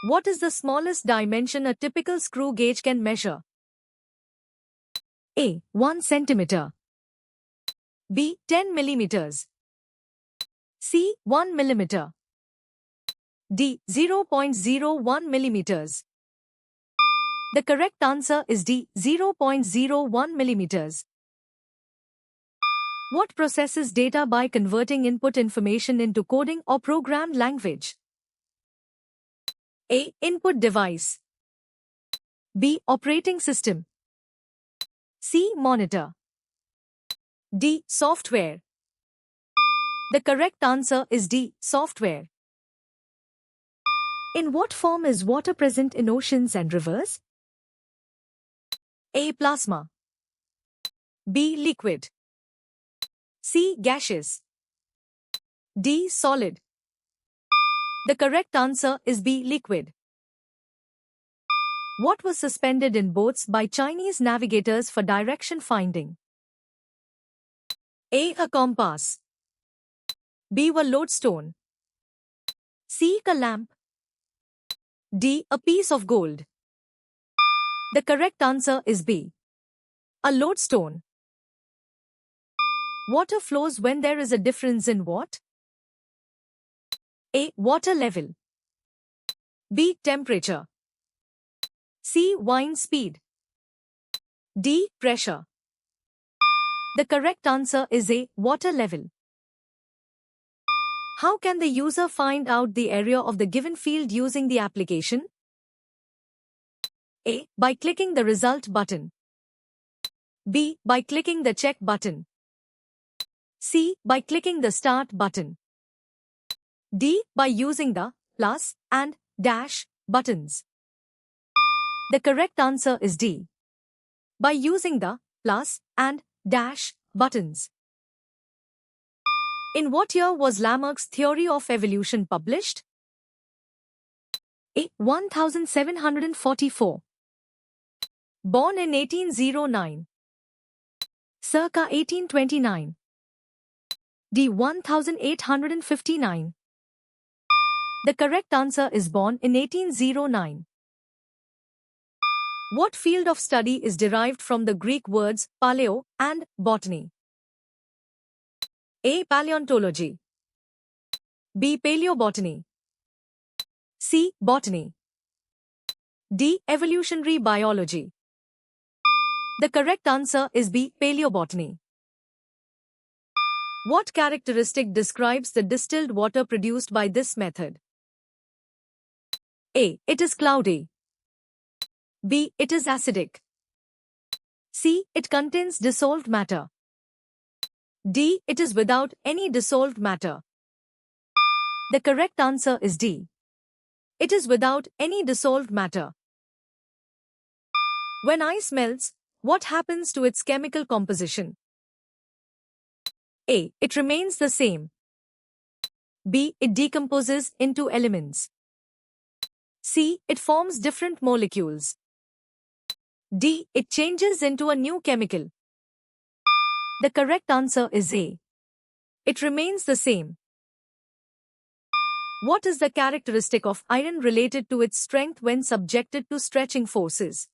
What is the smallest dimension a typical screw gauge can measure? A. 1 centimeter. B. 10 millimeters. C. 1 millimeter. D. 0.01 millimeters. The correct answer is D. 0.01 millimeters. What processes data by converting input information into coding or programmed language? A. Input device. B. Operating system. C. Monitor. D. Software. The correct answer is D. Software. In what form is water present in oceans and rivers? A. Plasma. B. Liquid. C. Gaseous. D. Solid. The correct answer is B. Liquid. What was suspended in boats by Chinese navigators for direction finding? A. A compass. B. A lodestone. C. A lamp. D. A piece of gold. The correct answer is B. A lodestone. Water flows when there is a difference in what? A. Water level. B. Temperature. C. Wind speed. D. Pressure. The correct answer is A. Water level. How can the user find out the area of the given field using the application? A. By clicking the result button. B. By clicking the check button. C. By clicking the start button. D. By using the plus and dash buttons. The correct answer is D. By using the plus and dash buttons. In what year was Lamarck's theory of evolution published? A. 1744. Born in 1809. Circa 1829. D. 1859. The correct answer is born in 1809. What field of study is derived from the Greek words paleo and botany? A. Paleontology. B. Paleobotany. C. Botany. D. Evolutionary biology. The correct answer is B. Paleobotany. What characteristic describes the distilled water produced by this method? A. It is cloudy. B. It is acidic. C. It contains dissolved matter. D. It is without any dissolved matter. The correct answer is D. It is without any dissolved matter. When ice melts, what happens to its chemical composition? A. It remains the same. B. It decomposes into elements. C. It forms different molecules. D. It changes into a new chemical. The correct answer is A. It remains the same. What is the characteristic of iron related to its strength when subjected to stretching forces?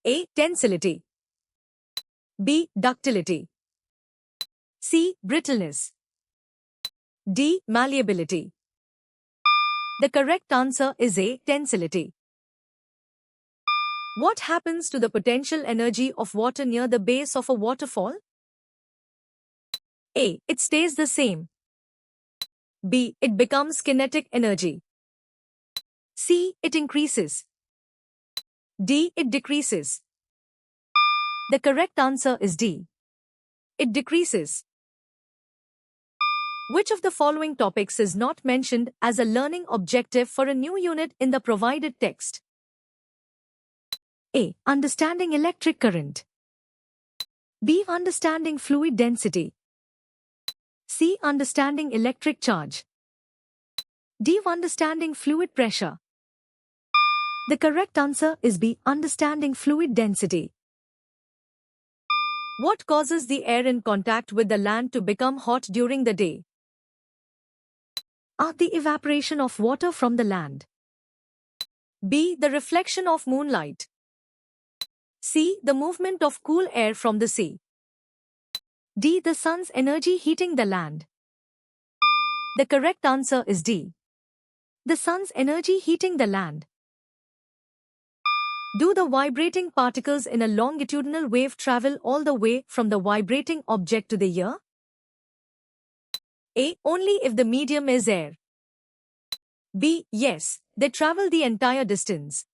A. Tensility. B. Ductility. C. Brittleness. D. Malleability. The correct answer is A. Tensility. What happens to the potential energy of water near the base of a waterfall? A. It stays the same. B. It becomes kinetic energy. C. It increases. D. It decreases. The correct answer is D. It decreases. Which of the following topics is not mentioned as a learning objective for a new unit in the provided text? A. Understanding electric current. B. Understanding fluid density. C. Understanding electric charge. D. Understanding fluid pressure. The correct answer is B. Understanding fluid density. What causes the air in contact with the land to become hot during the day? A. The evaporation of water from the land. B. The reflection of moonlight. C. The movement of cool air from the sea. D. The sun's energy heating the land. The correct answer is D. The sun's energy heating the land. Do the vibrating particles in a longitudinal wave travel all the way from the vibrating object to the ear? A. Only if the medium is air. B. Yes, they travel the entire distance.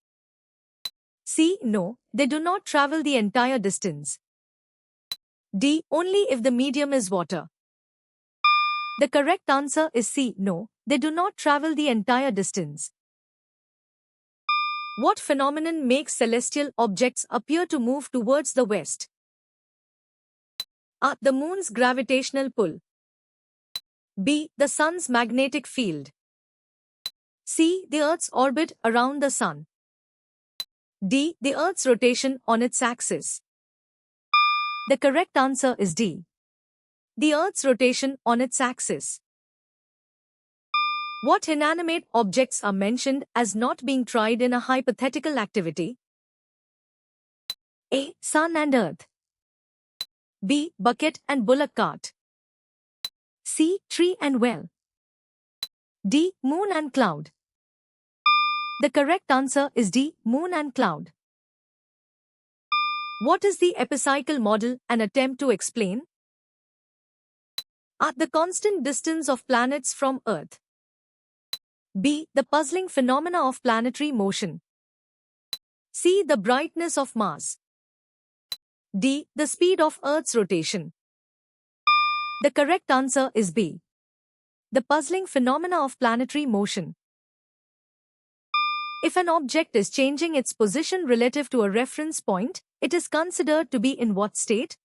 C. No, they do not travel the entire distance. D. Only if the medium is water. The correct answer is C. No, they do not travel the entire distance. What phenomenon makes celestial objects appear to move towards the west? A. The moon's gravitational pull. B. The sun's magnetic field. C. The earth's orbit around the sun. D. The earth's rotation on its axis. The correct answer is D. The earth's rotation on its axis. What inanimate objects are mentioned as not being tried in a hypothetical activity? A. Sun and earth. B. Bucket and bullock cart. C. Tree and well. D. Moon and cloud. The correct answer is D. Moon and cloud. What is the epicycle model an attempt to explain? A. The constant distance of planets from Earth. B. The puzzling phenomena of planetary motion. C. The brightness of Mars. D. The speed of Earth's rotation. The correct answer is B. The puzzling phenomena of planetary motion. If an object is changing its position relative to a reference point, it is considered to be in what state?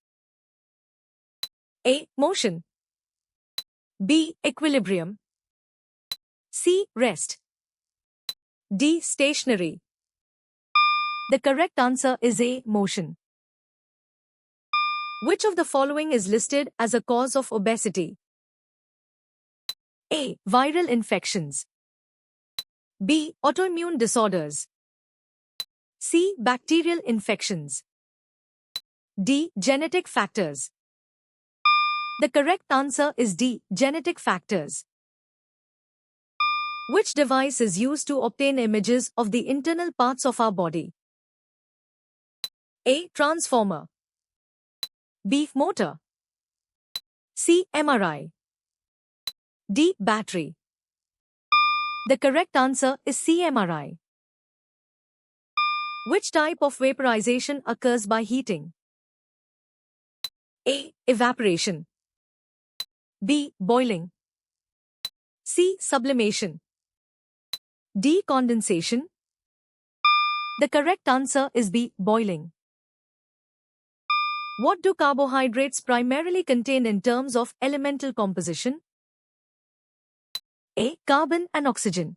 A. Motion. B. Equilibrium. C. Rest. D. Stationary. The correct answer is A. Motion. Which of the following is listed as a cause of obesity? A. Viral infections. B. Autoimmune disorders. C. Bacterial infections. D. Genetic factors. The correct answer is D. Genetic factors. Which device is used to obtain images of the internal parts of our body? A. Transformer. B. Motor. C. MRI. D. Battery. The correct answer is C. MRI. Which type of vaporization occurs by heating? A. Evaporation. B. Boiling. C. Sublimation. D. Condensation. The correct answer is B. Boiling. What do carbohydrates primarily contain in terms of elemental composition? A. Carbon and oxygen.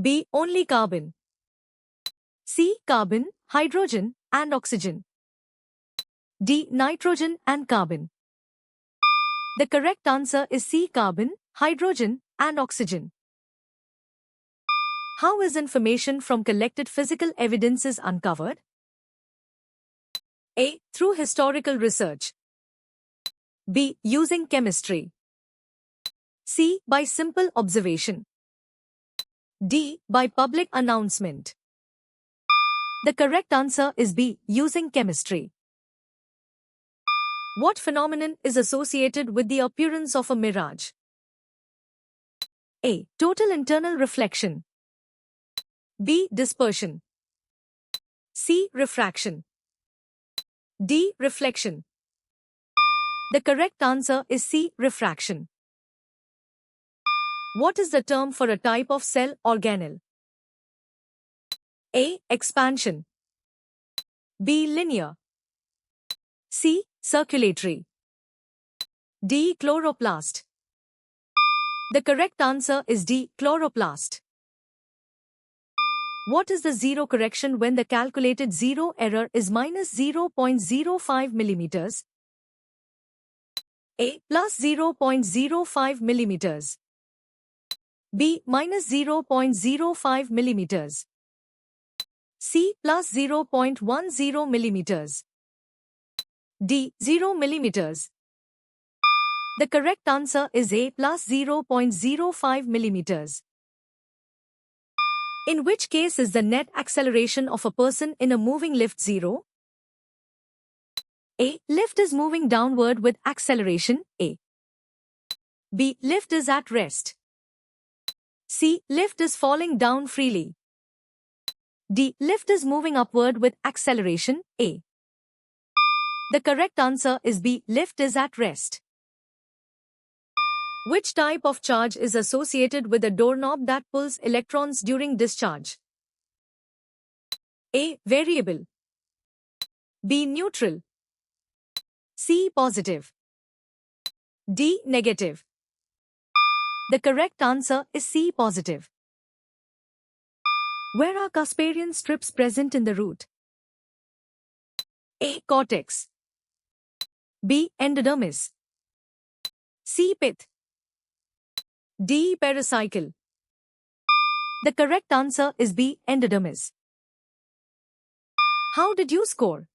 B. Only carbon. C. Carbon, hydrogen, and oxygen. D. Nitrogen and carbon. The correct answer is C. Carbon, hydrogen, and oxygen. How is information from collected physical evidences uncovered? A. Through historical research. B. Using chemistry. C. By simple observation. D. By public announcement. The correct answer is B. Using chemistry. What phenomenon is associated with the appearance of a mirage? A. Total internal reflection. B. Dispersion. C. Refraction. D. Reflection. The correct answer is C. Refraction. What is the term for a type of cell organelle? A. Expansion. B. Linear. C. Circulatory. D. Chloroplast. The correct answer is D. Chloroplast. What is the zero correction when the calculated zero error is minus 0.05 millimeters? A. Plus 0.05 millimeters. B minus 0.05 millimeters. C plus 0.10 millimeters. D 0 millimeters. The correct answer is A plus 0.05 millimeters. In which case is the net acceleration of a person in a moving lift 0? A. Lift is moving downward with acceleration A. B. Lift is at rest. C. Lift is falling down freely. D. Lift is moving upward with acceleration A. The correct answer is B. Lift is at rest. Which type of charge is associated with a doorknob that pulls electrons during discharge? A. Variable. B. Neutral. C. Positive. D. Negative. The correct answer is C. Positive. Where are Casparian strips present in the root? A. Cortex. B. Endodermis. C. Pith. D. Pericycle. The correct answer is B. Endodermis. How did you score?